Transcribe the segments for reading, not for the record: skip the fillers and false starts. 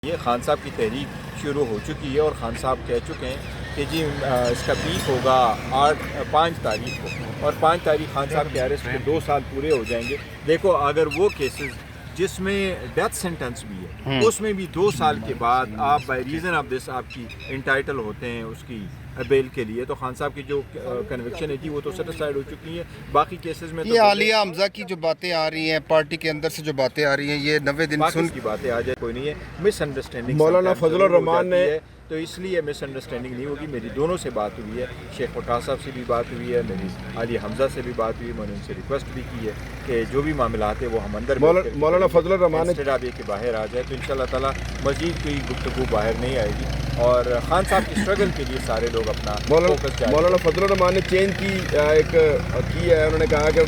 یہ خان صاحب کی تحریک شروع ہو چکی ہے اور خان صاحب کہہ چکے ہیں کہ جی اس کا پیک ہوگا 5 تاریخ کو، اور 5 تاریخ خان صاحب کے اریسٹ کے 2 سال پورے ہو جائیں گے۔ دیکھو اگر وہ کیسز جس میں ڈیتھ سینٹنس بھی ہے اس میں بھی 2 سال کے بعد آپ بائی ریزن آف دس آپ کی انٹائٹل ہوتے ہیں اس کی بیل کے لیے، تو خان صاحب کی جو کنوکشن تھی وہ تو سیٹسفائڈ ہو چکی ہے۔ باقی کیسز میں یہ عالیہ حمزہ کی جو باتیں آ رہی ہیں، پارٹی کے اندر سے جو باتیں آ رہی ہیں، یہ 90 دن سن کی باتیں آ جائے کوئی نہیں ہے، مس انڈرسٹینڈنگ مولانا فضل الرحمان نے تو اس لیے مس انڈرسٹینڈنگ نہیں ہوگی۔ میری دونوں سے بات ہوئی ہے، شیخ وقاص صاحب سے بھی بات ہوئی ہے، میری عالیہ حمزہ سے بھی بات ہوئی ہے، میں نے ان سے ریکویسٹ بھی کی ہے کہ جو بھی معاملات ہیں وہ ہم اندر مولانا فضل الرحمان نے کے باہر آ جائے تو انشاءاللہ تعالیٰ مزید کوئی گفتگو باہر نہیں آئے گی، اور خان صاحب کی اسٹرگل کے لیے سارے لوگ اپنا فوکس جاری مولانا فضل الرحمان نے چینج کی ہے، انہوں نے کہا کہ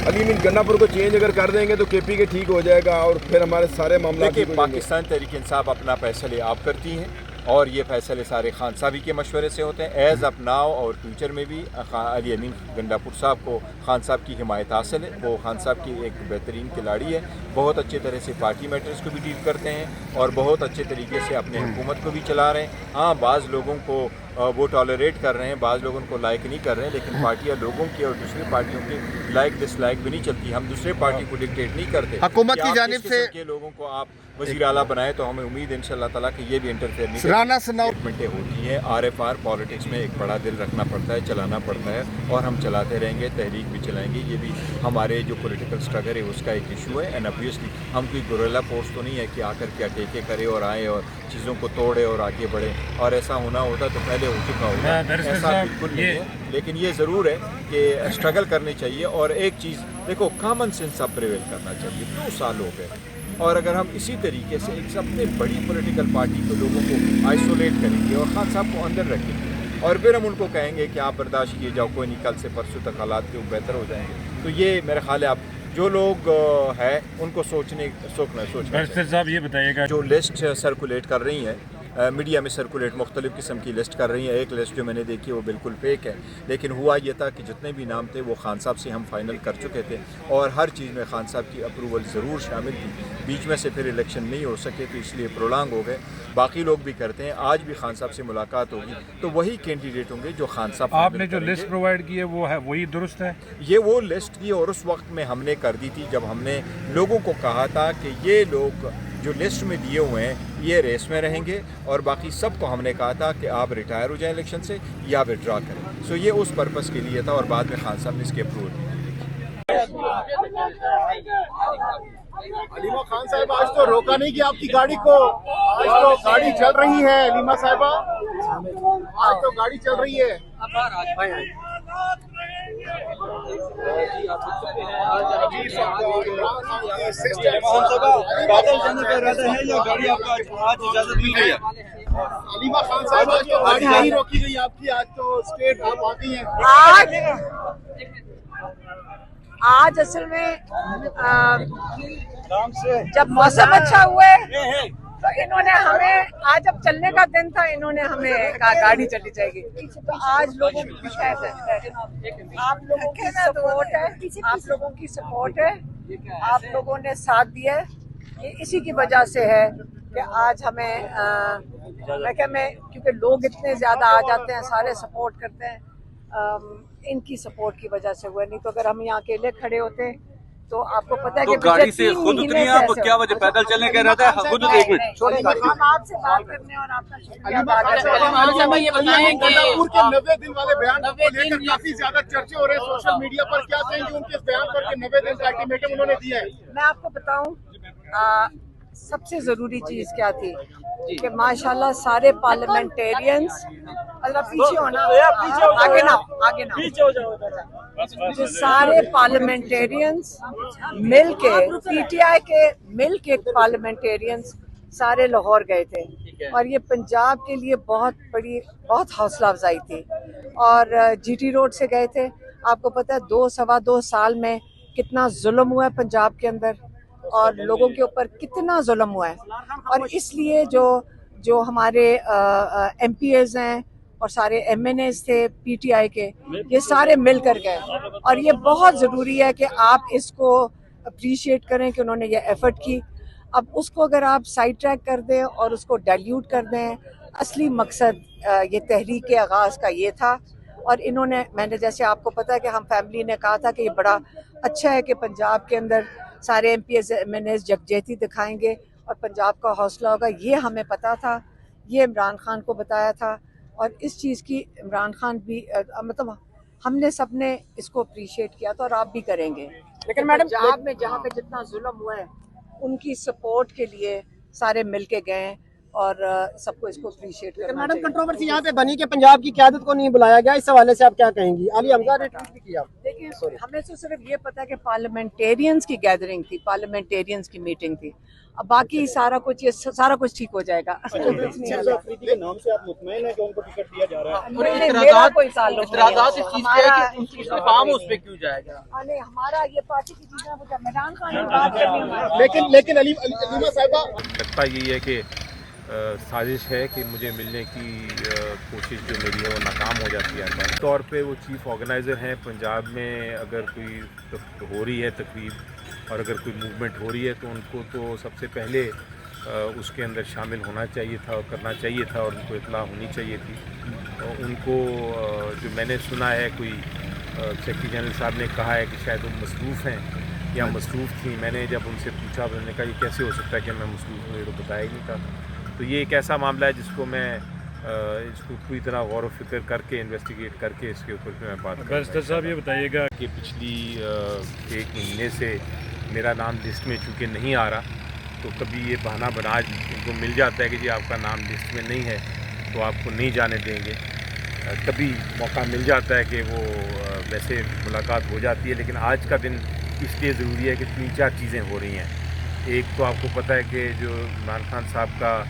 علی امین گنا پور کو چینج اگر کر دیں گے تو کے پی کے ٹھیک ہو جائے گا اور پھر ہمارے سارے معاملات دیکھیے پاکستان تحریک انصاف اپنا فیصلے آپ کرتی ہیں اور یہ فیصلے سارے خان صاحب کے مشورے سے ہوتے ہیں۔ ایز اپ ناؤ اور فیوچر میں بھی علی امین گنڈاپور صاحب کو خان صاحب کی حمایت حاصل ہے۔ وہ خان صاحب کی ایک بہترین کھلاڑی ہے، بہت اچھے طرح سے پارٹی میٹرز کو بھی ڈیل کرتے ہیں اور بہت اچھے طریقے سے اپنے حکومت کو بھی چلا رہے ہیں۔ ہاں بعض لوگوں کو وہ ٹالریٹ کر رہے ہیں، بعض لوگوں کو لائک نہیں کر رہے ہیں، لیکن پارٹیاں لوگوں کی اور دوسری پارٹیوں کی لائک ڈس لائک بھی نہیں چلتی۔ ہم دوسرے پارٹی کو ڈکٹیٹ نہیں کرتے حکومت کی جانب سے کے لوگوں کو آپ وزیر اعلیٰ بنائے، تو ہمیں امید ہے انشاءاللہ تعالیٰ کہ یہ بھی انٹرفیئر نہیں رانا ثناء منٹیں ہوتی ہیں۔ RFR پالیٹکس میں ایک بڑا دل رکھنا پڑتا ہے، چلانا پڑتا ہے، اور ہم چلاتے رہیں گے، تحریک بھی چلائیں گے۔ یہ بھی ہمارے جو پولیٹیکل اسٹرگل ہے اس کا ایک ایشو ہے، اینڈ obviously ہم کوئی گوریلا فورس تو نہیں ہے کہ آ کر کے اٹیکے کرے اور آئے اور چیزوں کو توڑے اور آگے بڑھے، اور ایسا ہونا ہوتا تو پہلے ہو چکا ہوگا، ایسا بالکل نہیں ہے۔ لیکن یہ ضرور ہے کہ اسٹرگل کرنی چاہیے، اور ایک چیز دیکھو کامن سینس اب پریویل کرنا چاہیے۔ 2 سال ہو گئے، اور اگر ہم اسی طریقے سے ایک سب سے بڑی پولیٹیکل پارٹی کو لوگوں کو آئسولیٹ کریں گے اور خان صاحب کو اندر رکھیں گے اور پھر ہم ان کو کہیں گے کہ آپ برداشت کیے جاؤ، کوئی نہیں، کل سے پرسوں تک حالات کے بہتر ہو جائیں گے، تو یہ میرا خیال ہے اب جو لوگ ہیں ان کو سوچنا صاحب یہ بتائیے گا جو لسٹ سرکولیٹ کر رہی ہیں میڈیا میں سرکولیٹ مختلف قسم کی لسٹ کر رہی ہیں۔ ایک لسٹ جو میں نے دیکھی وہ بالکل فیک ہے، لیکن ہوا یہ تھا کہ جتنے بھی نام تھے وہ خان صاحب سے ہم فائنل کر چکے تھے، اور ہر چیز میں خان صاحب کی اپروول ضرور شامل تھی۔ بیچ میں سے پھر الیکشن نہیں ہو سکے تو اس لیے پرولانگ ہو گئے۔ باقی لوگ بھی کرتے ہیں، آج بھی خان صاحب سے ملاقات ہوگی تو وہی کینڈیڈیٹ ہوں گے جو خان صاحب آپ نے جو لسٹ پرووائڈ کی ہے وہ ہے وہی درست ہے؟ یہ وہ لسٹ تھی، اور اس وقت میں ہم نے کر دی تھی جب ہم نے لوگوں کو کہا تھا کہ یہ لوگ جو لسٹ میں دیے ہوئے ہیں یہ ریس میں رہیں گے، اور باقی سب کو ہم نے کہا تھا کہ آپ ریٹائر ہو جائیں الیکشن سے یا وڈرا کریں۔ سو یہ اس پرپس کے لیے تھا، اور بعد میں خان صاحب نے اس کے اپروول دی۔ علیمہ خان صاحب آج تو روکا نہیں کہ آپ کی گاڑی کو، آج تو گاڑی چل رہی ہے علیمہ صاحبہ، آج تو گاڑی چل رہی ہے۔ علیمہ خان صاحب آج تو گاڑی نہیں روکی گئی آپ کی، آج تو اسٹیٹ آپ آ گئی ہیں۔ آج اصل میں جب موسم اچھا ہوا ہے تو انہوں نے ہمیں آج اب چلنے کا دن تھا، انہوں نے ہمیں کہا گاڑی چلی جائے گی، تو آج لوگوں کی آپ لوگوں کی سپورٹ ہے، آپ لوگوں کی سپورٹ ہے، آپ لوگوں نے ساتھ دیا ہے، یہ اسی کی وجہ سے ہے کہ آج ہمیں کیونکہ لوگ اتنے زیادہ آ جاتے ہیں، سارے سپورٹ کرتے ہیں، ان کی سپورٹ کی وجہ سے ہوا، نہیں تو اگر ہم یہاں اکیلے کھڑے ہوتے تو آپ کو پتہ ہے کہ گاڑی سے خود اتری ہیں آپ، کیا وجہ پیدل چلنے کا ارادہ ہے؟ خود ایک منٹ ہم آپ سے بات کرنے اور آپ کا شکریہ ادا گنڈاپور کے 90 دن والے بیان کو لے کر کافی زیادہ چرچے ہو رہے ہیں سوشل میڈیا پر، کیا کہیں گے ان کے بیان پر کہ 90 دن کا الٹیمیٹم انہوں نے دیا ہے؟ میں آپ کو بتاؤں سب سے ضروری چیز کیا تھی کہ ماشاءاللہ سارے پارلیمنٹیرینز پیچھے ہونا، آگے نہ جو سارے پارلیمنٹیرینز مل کے پی ٹی آئی کے مل کے پارلیمنٹیرینز سارے لاہور گئے تھے، اور یہ پنجاب کے لیے بہت حوصلہ افزائی تھی، اور جی ٹی روڈ سے گئے تھے۔ آپ کو پتہ ہے 2 سال میں کتنا ظلم ہوا ہے پنجاب کے اندر، اور لوگوں کے اوپر کتنا ظلم ہوا ہے، اور اس لیے جو ہمارے ایم پی ایز ہیں اور سارے ایم این ایز تھے پی ٹی آئی کے، یہ سارے مل کر گئے، اور یہ بہت ضروری ہے کہ آپ اس کو اپریشیٹ کریں کہ انہوں نے یہ ایفرٹ کی۔ اب اس کو اگر آپ سائڈ ٹریک کر دیں اور اس کو ڈائلیوٹ کر دیں، اصلی مقصد یہ تحریک کے آغاز کا یہ تھا. اور انہوں نے، میں نے جیسے آپ کو پتا ہے کہ ہم فیملی نے کہا تھا کہ یہ بڑا اچھا ہے کہ پنجاب کے اندر سارے M P M N As یکجہتی دکھائیں گے اور پنجاب کا حوصلہ ہوگا. یہ ہمیں پتا تھا، یہ عمران خان کو بتایا تھا، اور اس چیز کی عمران خان بھی مطلب ہم نے سب نے اس کو اپریشیٹ کیا تھا، اور آپ بھی کریں گے. لیکن پنجاب میں جہاں پہ جتنا ظلم ہوا ہے ان کی سپورٹ کے لیے سارے مل کے گئے ہیں، اور سب کو اس کو اپریشیٹ کرنا میڈم چاہیے. کنٹروورسی یہاں پہ بنی کہ پنجاب کی قیادت کو نہیں بلایا گیا، اس حوالے سے آپ کیا کہیں گی؟ علی حمزہ نے ٹویٹ بھی کیا. دیکھیں ہمیں تو صرف یہ پتا کہ پارلیمنٹیرینز کی گیدرنگ تھی، پارلیمنٹیرینز کی میٹنگ تھی. اب باقی سارا کچھ ٹھیک ہو جائے گا. افریدی کے نام سے آپ مطمئن ہیں کہ ان کو ٹکٹ دیا جا رہا ہے؟ نہیں، میرا کوئی تعلق نہیں ہے. اعتراضات اس چیز پہ ہے کہ ان کی کام اس پہ کیوں جائے گا؟ نہیں، ہمارا یہ پارٹی کی چیزیں وہ عمران خان کی بات کرنی ہماری. لیکن علیمہ صاحبہ لگتا یہی ہے کہ سازش ہے کہ مجھے ملنے کی کوشش جو میری ہے وہ ناکام ہو جاتی ہے. عام طور پہ وہ چیف آرگنائزر ہیں پنجاب میں. اگر کوئی ہو رہی ہے تقریب اور اگر کوئی موومنٹ ہو رہی ہے تو ان کو تو سب سے پہلے اس کے اندر شامل ہونا چاہیے تھا اور کرنا چاہیے تھا، اور ان کو اطلاع ہونی چاہیے تھی. ان کو جو میں نے سنا ہے، کوئی سیکرٹری جنرل صاحب نے کہا ہے کہ شاید وہ مصروف ہیں یا مصروف تھیں. میں نے جب ان سے پوچھا، انہوں نے کہا یہ کیسے ہو سکتا ہے کہ میں مصروف ہوں، یہ تو بتایا ہی نہیں تھا. تو یہ ایک ایسا معاملہ ہے جس کو میں اس کو پوری طرح غور و فکر کر کے انویسٹیگیٹ کر کے اس کے اوپر میں بات کروں. بیرسٹر صاحب یہ بتائیے گا کہ پچھلی 1 مہینے سے میرا نام لسٹ میں چونکہ نہیں آ رہا، تو کبھی یہ بہانہ بنا ان کو مل جاتا ہے کہ جی آپ کا نام لسٹ میں نہیں ہے تو آپ کو نہیں جانے دیں گے. کبھی موقع مل جاتا ہے کہ وہ ویسے ملاقات ہو جاتی ہے. لیکن آج کا دن اس لیے ضروری ہے کہ 3-4 چیزیں ہو رہی ہیں. ایک تو آپ کو پتہ ہے کہ جو عمران خان صاحب کا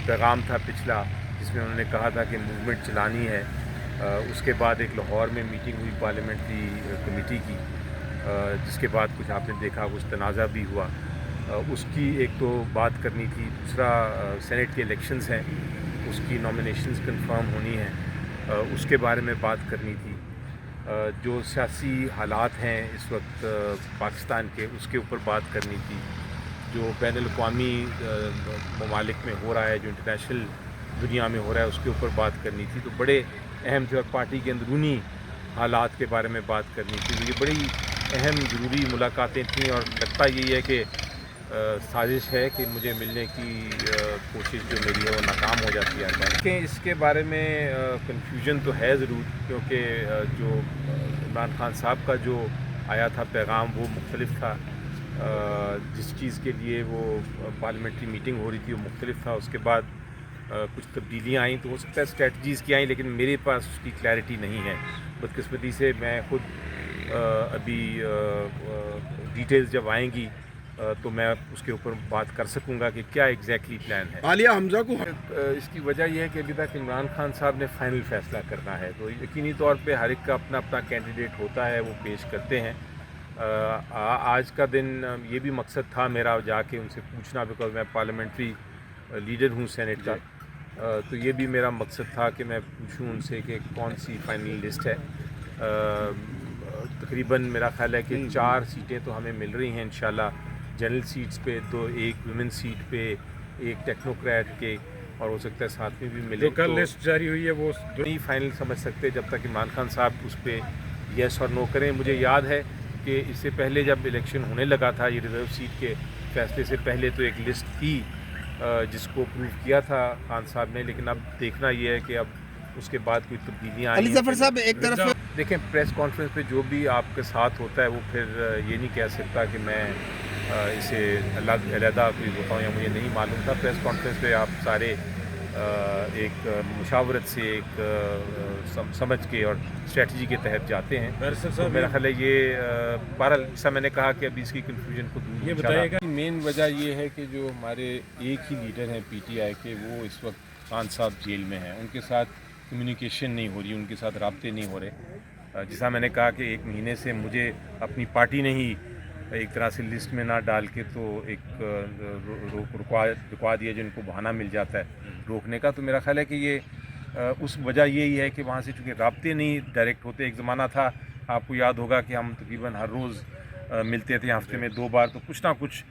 پیغام تھا پچھلا، جس میں انہوں نے کہا تھا کہ موومنٹ چلانی ہے. اس کے بعد ایک لاہور میں میٹنگ ہوئی پارلیمنٹری کمیٹی کی، جس کے بعد کچھ آپ نے دیکھا کچھ تنازع بھی ہوا. اس کی ایک تو بات کرنی تھی. دوسرا سینٹ کے الیکشنز ہیں، اس کی نامینیشنز کنفرم ہونی ہیں، اس کے بارے میں بات کرنی تھی. جو سیاسی حالات ہیں اس وقت پاکستان کے، اس کے اوپر بات کرنی تھی. جو بین الاقوامی ممالک میں ہو رہا ہے، جو انٹرنیشنل دنیا میں ہو رہا ہے، اس کے اوپر بات کرنی تھی. تو بڑے اہم تھے. اور پارٹی کے اندرونی حالات کے بارے میں بات کرنی تھی. تو یہ بڑی اہم ضروری ملاقاتیں تھیں، اور لگتا یہی ہے کہ سازش ہے کہ مجھے ملنے کی کوشش جو میری ہے وہ ناکام ہو جاتی ہے. کہ اس کے بارے میں کنفیوژن تو ہے ضرور، کیونکہ جو عمران خان صاحب کا جو آیا تھا پیغام وہ مختلف تھا. جس چیز کے لیے وہ پارلیمنٹری میٹنگ ہو رہی تھی وہ مختلف تھا. اس کے بعد کچھ تبدیلیاں آئیں، تو ہو سکتا ہے اسٹریٹجیز کی آئیں، لیکن میرے پاس اس کی کلیئرٹی نہیں ہے. بدقسمتی سے میں خود ابھی ڈیٹیلز جب آئیں گی تو میں اس کے اوپر بات کر سکوں گا کہ کیا ایگزیکٹلی پلان ہے. عالیہ حمزہ کو اس کی وجہ یہ ہے کہ ابھی تک عمران خان صاحب نے فائنل فیصلہ کرنا ہے. تو یقینی طور پہ ہر ایک کا اپنا اپنا کینڈیڈیٹ ہوتا ہے، وہ پیش کرتے ہیں. آج کا دن یہ بھی مقصد تھا میرا جا کے ان سے پوچھنا، بیکاز میں پارلیمنٹری لیڈر ہوں سینٹ کا. تو یہ بھی میرا مقصد تھا کہ میں پوچھوں ان سے کہ کون سی فائنل لسٹ ہے. تقریباً میرا خیال ہے کہ 4 سیٹیں تو ہمیں مل رہی ہیں انشاءاللہ جنرل سیٹس پہ. تو ایک ویمن سیٹ پہ، ایک ٹیکنوکریٹ کے، اور ہو سکتا ہے ساتھ میں بھی ملے. جو کل لسٹ جاری ہوئی ہے وہ نہیں فائنل سمجھ سکتے جب تک عمران خان صاحب اس پہ یس اور نو کریں. مجھے یاد ہے کہ اس سے پہلے جب الیکشن ہونے لگا تھا، یہ ریزرو سیٹ کے فیصلے سے پہلے تو ایک لسٹ تھی جس کو اپروو کیا تھا خان صاحب نے. لیکن اب دیکھنا یہ ہے کہ اب اس کے بعد کوئی تبدیلیاں آئی. علی ظفر صاحب ایک طرف دیکھیں پریس کانفرنس پہ جو بھی آپ کے ساتھ ہوتا ہے وہ پھر یہ نہیں کہہ سکتا کہ میں اسے علیحدہ کوئی بتاؤں، یا مجھے نہیں معلوم تھا. پریس کانفرنس پہ آپ سارے ایک مشاورت سے، ایک سمجھ کے اور اسٹریٹجی کے تحت جاتے ہیں. تو میرا خیال ہے یہ بہرحال جیسا میں نے کہا کہ ابھی اس کی کنفیوژن کو دور یہ بتائیے گا. مین وجہ یہ ہے کہ جو ہمارے ایک ہی لیڈر ہیں پی ٹی آئی کے، وہ اس وقت خان صاحب جیل میں ہیں. ان کے ساتھ کمیونیکیشن نہیں ہو رہی، ان کے ساتھ رابطے نہیں ہو رہے. جیسا میں نے کہا کہ 1 مہینے سے مجھے اپنی پارٹی نے ہی ایک طرح سے لسٹ میں نہ ڈال کے تو ایک رکوا دیا، جن کو بہانہ مل جاتا ہے روکنے کا. تو میرا خیال ہے کہ یہ اس وجہ یہی ہے کہ وہاں سے چونکہ رابطے نہیں ڈائریکٹ ہوتے. ایک زمانہ تھا، آپ کو یاد ہوگا کہ ہم تقریباً ہر روز ملتے تھے، ہفتے میں 2 بار. تو کچھ نہ کچھ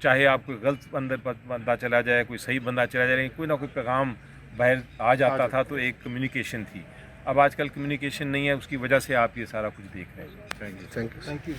چاہے آپ کوئی غلط بندہ چلا جائے, کوئی صحیح بندہ چلا جائے, کوئی نہ کوئی پیغام باہر آ جاتا تھا, تو ایک کمیونیکیشن تھی. اب آج کل کمیونیکیشن نہیں ہے, اس کی وجہ سے آپ یہ سارا کچھ دیکھ رہے ہیں. Thank you.